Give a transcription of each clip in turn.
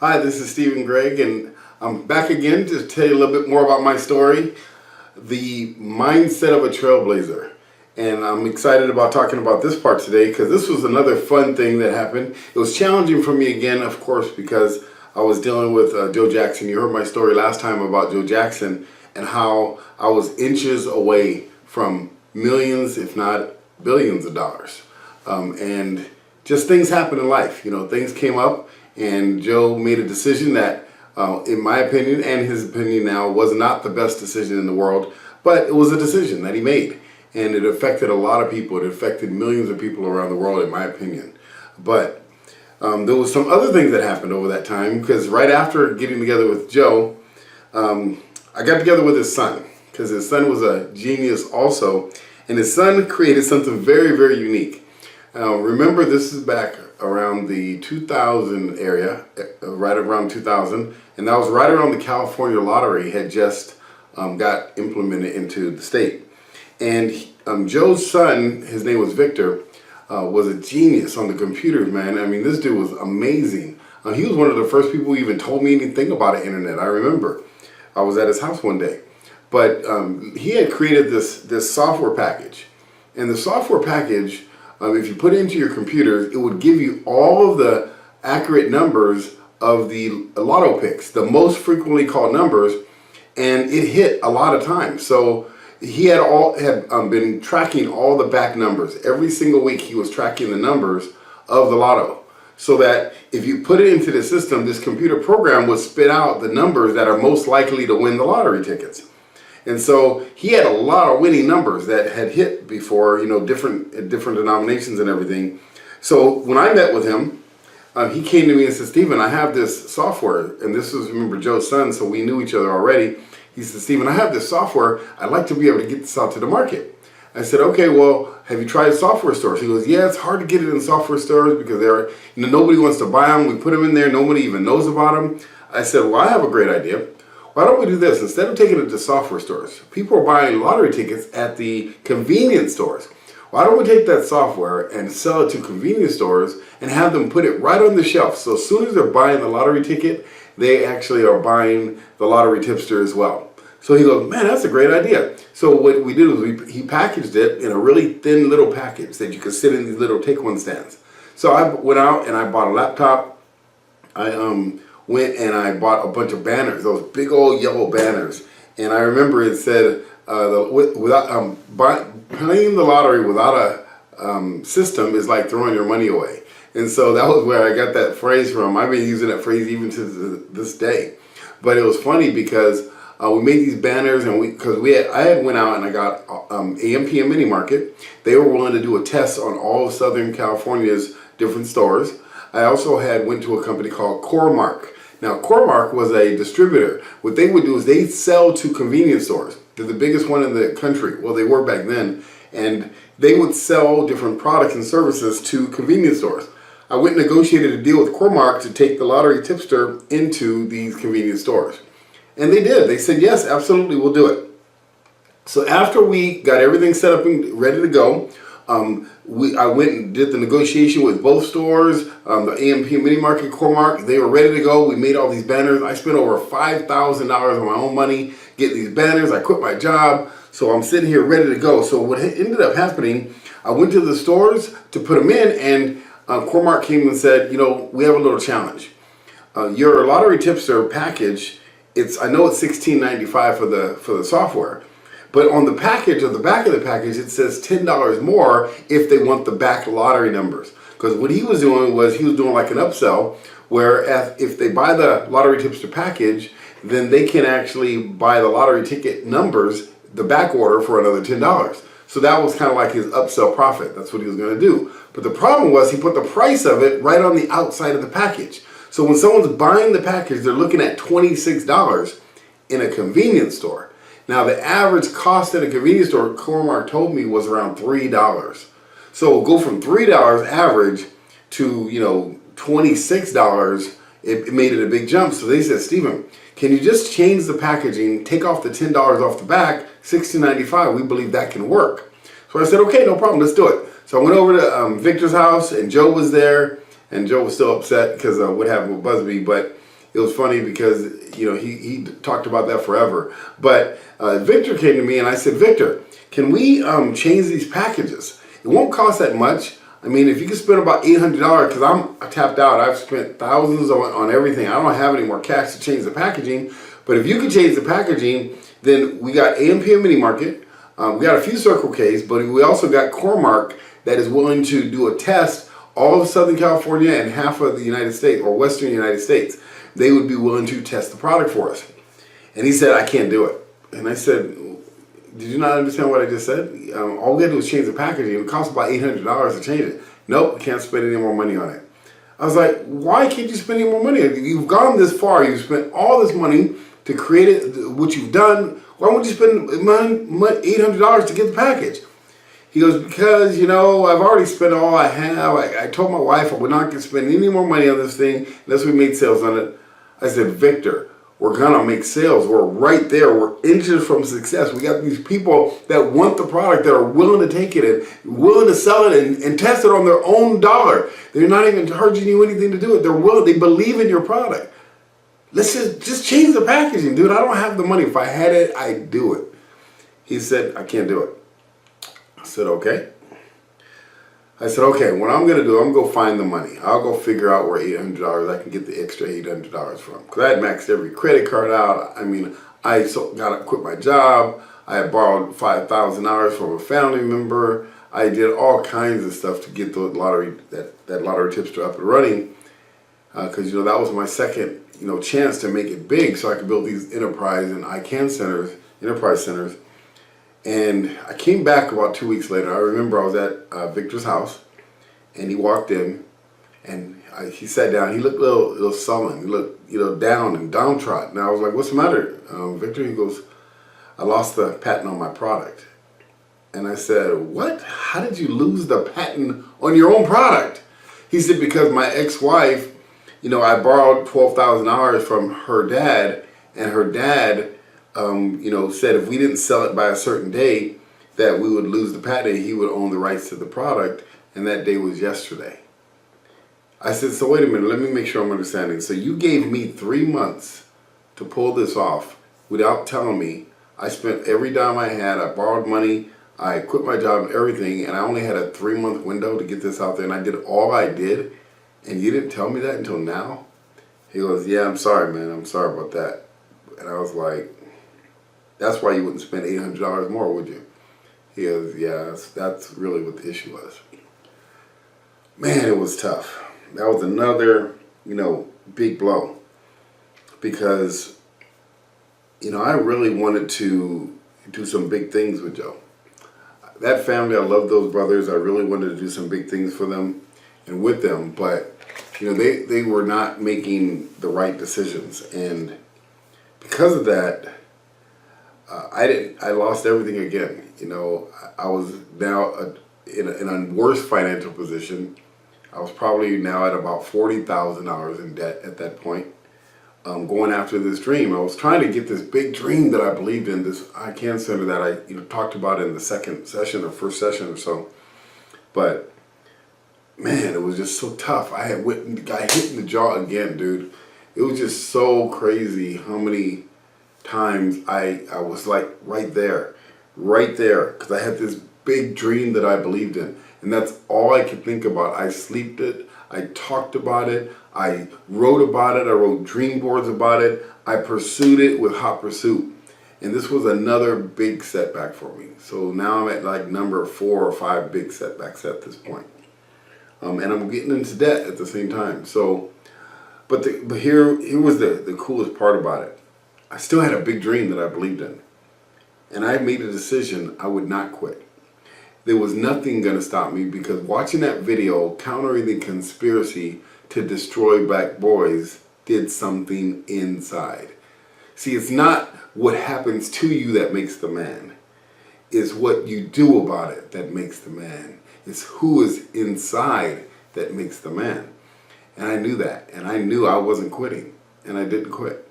Hi, this is Stephen Gregg, and I'm back again to tell you a little bit more about my story, the mindset of a trailblazer. And I'm excited about talking about this part today because this was another fun thing that happened. It was challenging for me again, of course, because I was dealing with Joe Jackson. You heard my story last time about Joe Jackson and how I was inches away from millions, if not billions of dollars. And just things happen in life. You know, things came up and Joe made a decision that, in my opinion and his opinion now, was not the best decision in the world, but it was a decision that he made. And it affected a lot of people. It affected millions of people around the world, in my opinion. But there was some other things that happened over that time, because right after getting together with Joe, I got together with his son, because his son was a genius also. And his son created something very, very unique. Remember, this is back around the 2000 area, right around 2000, and that was right around the California lottery had just got implemented into the state. And Joe's son, his name was Victor, was a genius on the computers, man. I mean, this dude was amazing. He was one of the first people who even told me anything about the internet. I remember I was at his house one day, but he had created this software package, and the software package, if you put it into your computers, it would give you all of the accurate numbers of the lotto picks, the most frequently called numbers, and it hit a lot of times. So he had been tracking all the back numbers. Every single week he was tracking the numbers of the lotto, so that if you put it into the system, this computer program would spit out the numbers that are most likely to win the lottery tickets. And so he had a lot of winning numbers that had hit before, you know, different denominations and everything. So when I met with him, he came to me and said, Stephen, I have this software, and this was, remember, Joe's son, so we knew each other already. He said, Stephen, I have this software. I'd like to be able to get this out to the market. I said, okay, well, have you tried software stores? He goes, yeah, it's hard to get it in software stores because nobody wants to buy them. We put them in there. Nobody even knows about them. I said, well, I have a great idea. Why don't we do this? Instead of taking it to software stores, people are buying lottery tickets at the convenience stores. Why don't we take that software and sell it to convenience stores and have them put it right on the shelf? So as soon as they're buying the lottery ticket, they actually are buying the lottery tipster as well. So he goes, man, that's a great idea. So what we did was he packaged it in a really thin little package that you could sit in these little take-one stands. So I went out and I bought a laptop. I went and I bought a bunch of banners, those big old yellow banners. And I remember it said, playing the lottery without a system is like throwing your money away. And so that was where I got that phrase from. I've been using that phrase even to this day. But it was funny because we made these banners, and I had went out and I got AM/PM Mini Market. They were willing to do a test on all of Southern California's different stores. I also went to a company called Core-Mark. Now, Core-Mark was a distributor. What they would do is they sell to convenience stores. They're the biggest one in the country. Well, they were back then. And they would sell different products and services to convenience stores. I went and negotiated a deal with Core-Mark to take the lottery tipster into these convenience stores. And they did. They said, yes, absolutely, we'll do it. So after we got everything set up and ready to go, I went and did the negotiation with both stores, the AM/PM Mini Market, Core-Mark. They were ready to go. We made all these banners. I spent over $5,000 of my own money getting these banners. I quit my job, so I'm sitting here ready to go. So what ended up happening, I went to the stores to put them in, and Core-Mark came and said, you know, we have a little challenge. Your lottery tipster package, I know it's $16.95 for the software. But on the package, on the back of the package, it says $10 more if they want the back lottery numbers. Because what he was doing was he was doing like an upsell, where if they buy the lottery tipster package, then they can actually buy the lottery ticket numbers, the back order, for another $10. So that was kind of like his upsell profit. That's what he was going to do. But the problem was he put the price of it right on the outside of the package. So when someone's buying the package, they're looking at $26 in a convenience store. Now, the average cost at a convenience store, Core-Mark told me, was around $3. So go from $3 average to, you know, $26. It made it a big jump. So they said, Stephen, can you just change the packaging, take off the $10 off the back, $16.95? We believe that can work. So I said, okay, no problem, let's do it. So I went over to Victor's house, and Joe was there, and Joe was still upset because what happened with Busby. But it was funny because, he talked about that forever. But Victor came to me and I said, Victor, can we change these packages? It won't cost that much. I mean, if you could spend about $800, because I'm tapped out. I've spent thousands on everything. I don't have any more cash to change the packaging. But if you could change the packaging, then we got AM/PM Mini Market. We got a few Circle K's, but we also got Cormark that is willing to do a test all of Southern California and half of the United States, or Western United States. They would be willing to test the product for us. And he said, I can't do it. And I said, did you not understand what I just said? All we had to do was change the packaging. It cost about $800 to change it. Nope, we can't spend any more money on it. I was like, why can't you spend any more money? You've gone this far. You've spent all this money to create it, what you've done. Why won't you spend $800 to get the package? He goes, because, I've already spent all I have. I told my wife I would not spend any more money on this thing unless we made sales on it. I said, Victor, we're going to make sales. We're right there. We're inches from success. We got these people that want the product, that are willing to take it and willing to sell it and test it on their own dollar. They're not even charging you anything to do it. They're willing. They believe in your product. Let's just change the packaging, dude. I don't have the money. If I had it, I'd do it. He said, I can't do it. I said, okay. I said, okay, what I'm going to do, I'm going to go find the money. I'll go figure out where $800, I can get the extra $800 from. Because I had maxed every credit card out. I mean, I got to quit my job. I had borrowed $5,000 from a family member. I did all kinds of stuff to get the lottery, that lottery tipster up and running. Because, that was my second, chance to make it big so I could build these enterprise and enterprise centers. And I came back about 2 weeks later. I remember I was at Victor's house, and he walked in, and he sat down. He looked a little sullen. He looked, down and downtrodden. And I was like, "What's the matter, Victor?" He goes, "I lost the patent on my product." And I said, "What? How did you lose the patent on your own product?" He said, "Because my ex-wife, I borrowed $12,000 from her dad, and her dad." Said if we didn't sell it by a certain day, that we would lose the patent. He would own the rights to the product, and that day was yesterday. I said, so wait a minute, let me make sure I'm understanding. So you gave me 3 months to pull this off without telling me. I spent every dime I had. I borrowed money. I quit my job, everything, and I only had a 3-month window to get this out there, and I did all I did, and you didn't tell me that until now? He goes, yeah, I'm sorry, man. I'm sorry about that. And I was like, that's why you wouldn't spend $800 more, would you? He goes, yeah, that's really what the issue was. Man, it was tough. That was another, big blow. Because, I really wanted to do some big things with Joe. That family, I love those brothers. I really wanted to do some big things for them and with them. But, they were not making the right decisions. And because of that, I lost everything again. I was now in a worse financial position. I was probably now at about $40,000 in debt at that point. Going after this dream, I was trying to get this big dream that I believed in, this ICANN center that I talked about in the second session or first session or so. But man, it was just so tough. I got hit in the jaw again, dude. It was just so crazy how many times I was like right there, because I had this big dream that I believed in, and that's all I could think about. I sleeped it, I talked about it, I wrote about it, I wrote dream boards about it, I pursued it with hot pursuit, and this was another big setback for me. So now I'm at like number 4 or 5 big setbacks at this point, and I'm getting into debt at the same time. So, but here was the coolest part about it. I still had a big dream that I believed in. And I made a decision I would not quit. There was nothing going to stop me, because watching that video, countering the conspiracy to destroy black boys, did something inside. See, it's not what happens to you that makes the man. It's what you do about it that makes the man. It's who is inside that makes the man. And I knew that. And I knew I wasn't quitting. And I didn't quit.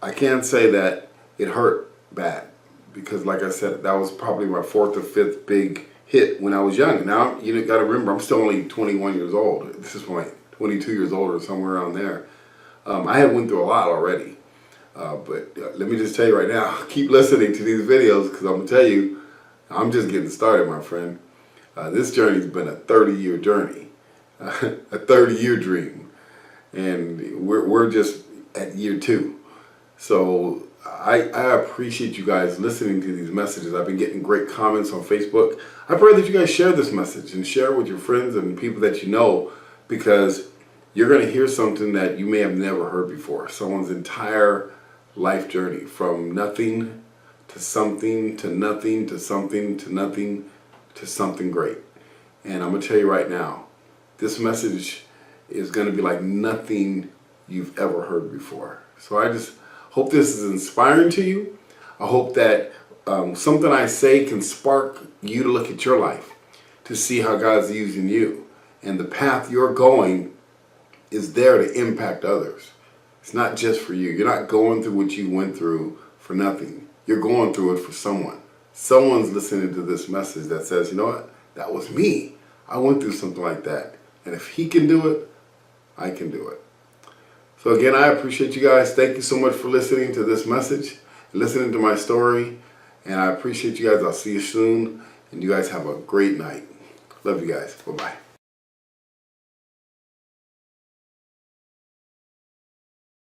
I can't say that it hurt bad, because like I said, that was probably my 4th or 5th big hit when I was young. Now, you got to remember, I'm still only 21 years old. This is my 22 years old or somewhere around there. I have went through a lot already. But let me just tell you right now, keep listening to these videos because I'm going to tell you, I'm just getting started, my friend. This journey's been a 30-year journey, a 30-year dream. And we're just at year 2. So I appreciate you guys listening to these messages. I've been getting great comments on Facebook. I pray that you guys share this message and share it with your friends and people that you know, because you're going to hear something that you may have never heard before. Someone's entire life journey from nothing to something to nothing to something to nothing to something great. And I'm going to tell you right now, this message is going to be like nothing you've ever heard before. So I just hope this is inspiring to you. I hope that something I say can spark you to look at your life, to see how God's using you. And the path you're going is there to impact others. It's not just for you. You're not going through what you went through for nothing. You're going through it for someone. Someone's listening to this message that says, you know what? That was me. I went through something like that. And if he can do it, I can do it. So again, I appreciate you guys. Thank you so much for listening to this message, listening to my story. And I appreciate you guys. I'll see you soon. And you guys have a great night. Love you guys. Bye-bye.